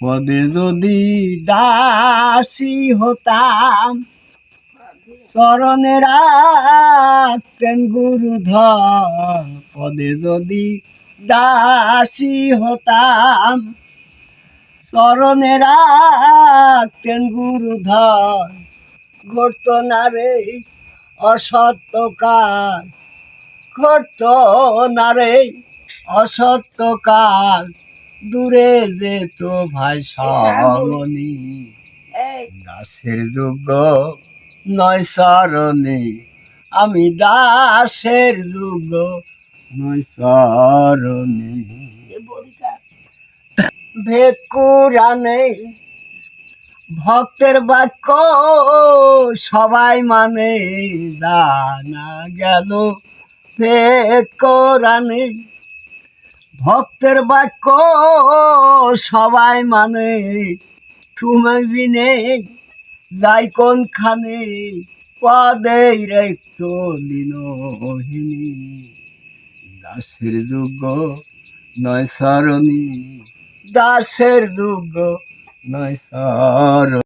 পদে যদি দাসী হতাম, চরণে রাখতেন গুরুধর। পদে যদি দাসী হতাম, চরণে রাখতেন গুরুধর। ঘটত না রে অসত্য কাজ, ঘটত না রে অসত্য কাজ। দূরে যেত ভাই সামনি, দাসের যোগ্য নয় চরণে। আমি দাসের যোগ্য নয় চরণে। ভেদ কোরআনে ভক্তের বাক্য সবাই মানে, জানা গেল ভেদ কোরআনে ভক্তের বাক্য সবাই মানে। তুমি বিনে যাই কোনখানে, পদেই রেখত দিনহীনী। দাসের যোগ্য নয় চরণী, দাসের যোগ্য নয় চরণী।